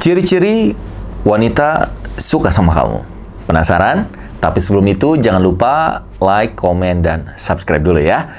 Ciri-ciri wanita suka sama kamu. Penasaran? Tapi sebelum itu jangan lupa like, komen, dan subscribe dulu ya.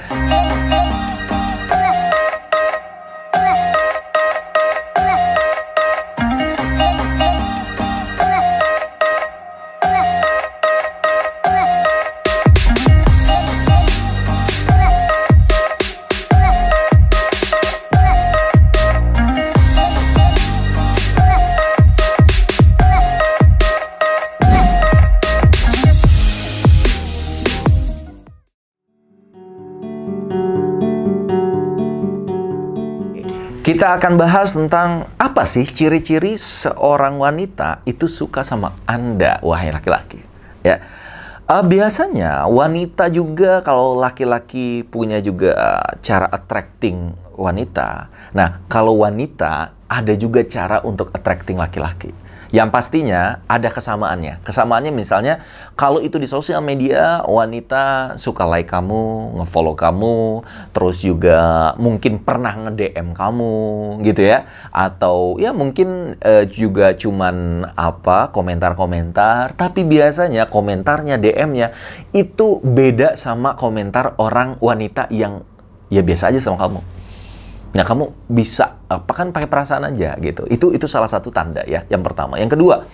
Kita akan bahas tentang apa sih ciri-ciri seorang wanita itu suka sama Anda, wahai laki-laki. Ya, biasanya wanita juga, kalau laki-laki punya juga cara attracting wanita. Nah, kalau wanita ada juga cara untuk attracting laki-laki. Yang pastinya ada kesamaannya. Kesamaannya misalnya, kalau itu di sosial media, wanita suka like kamu, nge-follow kamu, terus juga mungkin pernah nge-DM kamu, gitu ya. Atau ya mungkin juga cuman komentar-komentar, tapi biasanya komentarnya, DM-nya, itu beda sama komentar orang wanita yang ya biasa aja sama kamu. Nah, kamu bisa kan pakai perasaan aja gitu. Itu salah satu tanda ya, yang pertama. Yang kedua,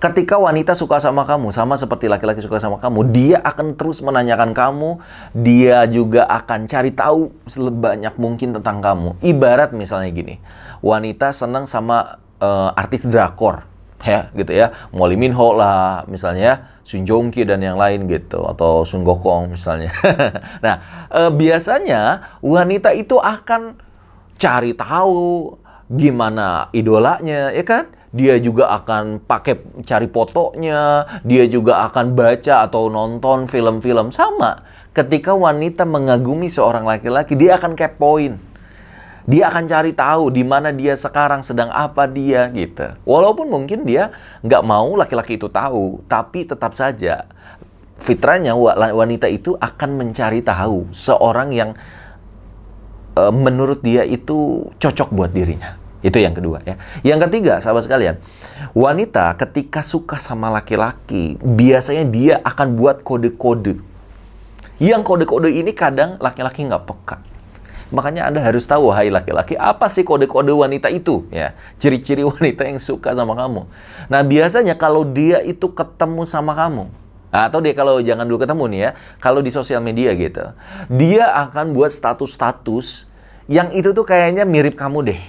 ketika wanita suka sama kamu, sama seperti laki-laki suka sama kamu, dia akan terus menanyakan kamu, dia juga akan cari tahu sebanyak mungkin tentang kamu. Ibarat misalnya gini, wanita senang sama artis drakor, ya gitu ya. Mo Lee Min Ho lah, misalnya Sung Joong Ki dan yang lain gitu, atau Sun Gokong misalnya. Nah, biasanya wanita itu akan cari tahu gimana idolanya, ya kan? Dia juga akan cari fotonya, dia juga akan baca atau nonton film-film. Sama, ketika wanita mengagumi seorang laki-laki, dia akan kepoin. Dia akan cari tahu di mana dia sekarang, sedang apa dia, gitu. Walaupun mungkin dia nggak mau laki-laki itu tahu, tapi tetap saja fitrahnya wanita itu akan mencari tahu seorang yang menurut dia itu cocok buat dirinya. Itu yang kedua ya. Yang ketiga, sahabat sekalian, wanita ketika suka sama laki-laki, biasanya dia akan buat kode-kode. Yang kode-kode ini kadang laki-laki nggak peka. Makanya Anda harus tahu, wahai laki-laki, apa sih kode-kode wanita itu? Ya, ciri-ciri wanita yang suka sama kamu. Nah, biasanya kalau dia itu ketemu sama kamu, atau dia kalau jangan dulu ketemu nih ya, kalau di sosial media gitu, dia akan buat status-status yang itu tuh kayaknya mirip kamu deh.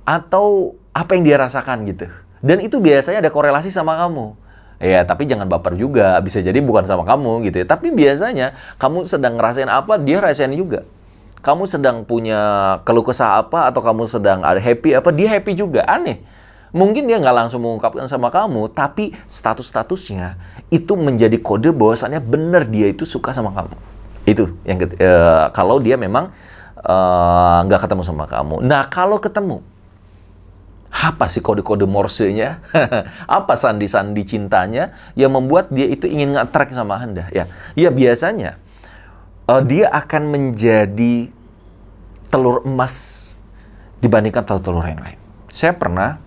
Atau apa yang dia rasakan gitu. Dan itu biasanya ada korelasi sama kamu. Ya, tapi jangan baper juga. Bisa jadi bukan sama kamu gitu ya. Tapi biasanya kamu sedang ngerasain apa, dia rasain juga. Kamu sedang punya keluh kesah apa, atau kamu sedang ada happy apa, dia happy juga. Aneh. Mungkin dia nggak langsung mengungkapkan sama kamu, tapi status-statusnya itu menjadi kode bahwasannya benar dia itu suka sama kamu. Itu yang kalau dia memang nggak ketemu sama kamu. Nah, kalau ketemu, apa sih kode-kode Morse-nya? Apa sandi-sandi cintanya yang membuat dia itu ingin nge-attract sama Anda? Ya biasanya dia akan menjadi telur emas dibandingkan telur-telur yang lain. Saya pernah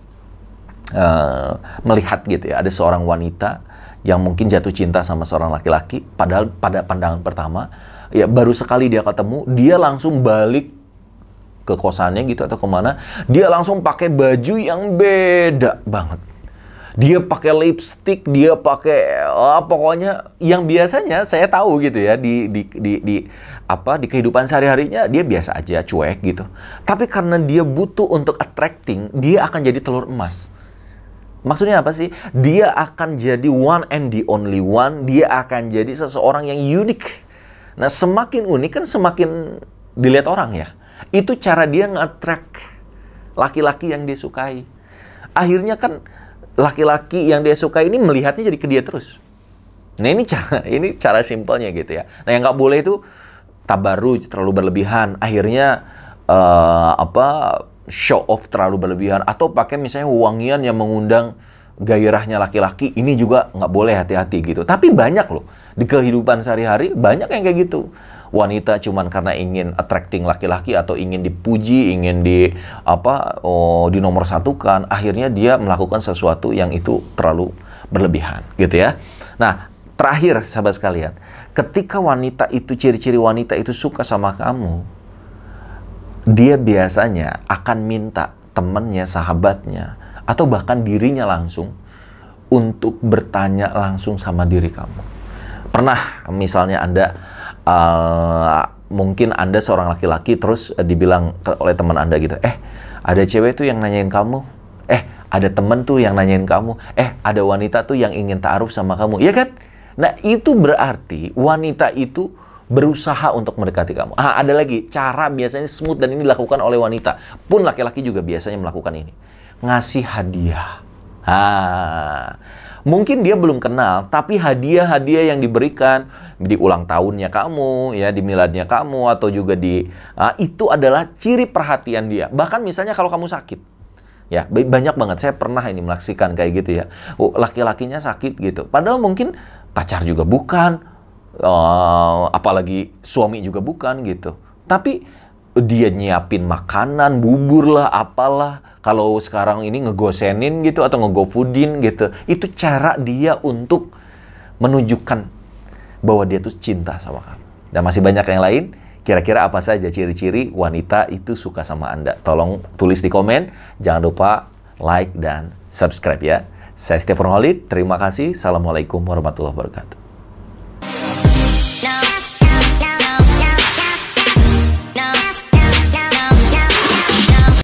melihat gitu ya, ada seorang wanita yang mungkin jatuh cinta sama seorang laki-laki, padahal pada pandangan pertama, ya baru sekali dia ketemu, dia langsung balik ke kosannya gitu atau kemana, dia langsung pakai baju yang beda banget. Dia pakai lipstick, dia pakai pokoknya yang biasanya saya tahu gitu ya di kehidupan sehari-harinya dia biasa aja, cuek gitu. Tapi karena dia butuh untuk attracting, dia akan jadi telur emas. Maksudnya apa sih? Dia akan jadi one and the only one. Dia akan jadi seseorang yang unik. Nah, semakin unik kan semakin dilihat orang ya. Itu cara dia nge-attract laki-laki yang dia sukai. Akhirnya kan laki-laki yang dia sukai ini melihatnya jadi ke dia terus. Nah, ini cara simpelnya gitu ya. Nah, yang nggak boleh itu tabarruj, terlalu berlebihan. Akhirnya show off terlalu berlebihan, atau pakai misalnya wangian yang mengundang gairahnya laki-laki. Ini juga nggak boleh, hati-hati gitu. Tapi banyak loh di kehidupan sehari-hari, banyak yang kayak gitu. wanita cuman karena ingin attracting laki-laki atau ingin dipuji, ingin dinomorsatukan, akhirnya dia melakukan sesuatu yang itu terlalu berlebihan, gitu ya. Nah, terakhir sahabat sekalian, ketika wanita itu, ciri-ciri wanita itu suka sama kamu, dia biasanya akan minta temannya, sahabatnya, atau bahkan dirinya langsung untuk bertanya langsung sama diri kamu. Pernah misalnya Anda, mungkin Anda seorang laki-laki terus dibilang oleh teman Anda gitu, ada cewek tuh yang nanyain kamu, ada temen tuh yang nanyain kamu, ada wanita tuh yang ingin ta'aruf sama kamu, iya kan? Nah, itu berarti wanita itu berusaha untuk mendekati kamu. Ada lagi cara biasanya smooth dan ini dilakukan oleh wanita, pun laki-laki juga biasanya melakukan ini. Ngasih hadiah. Mungkin dia belum kenal, tapi hadiah-hadiah yang diberikan di ulang tahunnya kamu, ya, di miladnya kamu, atau juga itu adalah ciri perhatian dia. Bahkan misalnya kalau kamu sakit, ya, banyak banget. Saya pernah ini menyaksikan kayak gitu ya. Laki-lakinya sakit gitu. Padahal mungkin pacar juga bukan, apalagi suami juga bukan gitu. Tapi dia nyiapin makanan, bubur lah, apalah. Kalau sekarang ini ngegosenin gitu atau ngegofoodin gitu. Itu cara dia untuk menunjukkan bahwa dia tuh cinta sama kamu. Dan masih banyak yang lain. Kira-kira apa saja ciri-ciri wanita itu suka sama Anda? Tolong tulis di komen. Jangan lupa like dan subscribe ya. Saya Stefan Holid. Terima kasih. Assalamualaikum warahmatullahi wabarakatuh.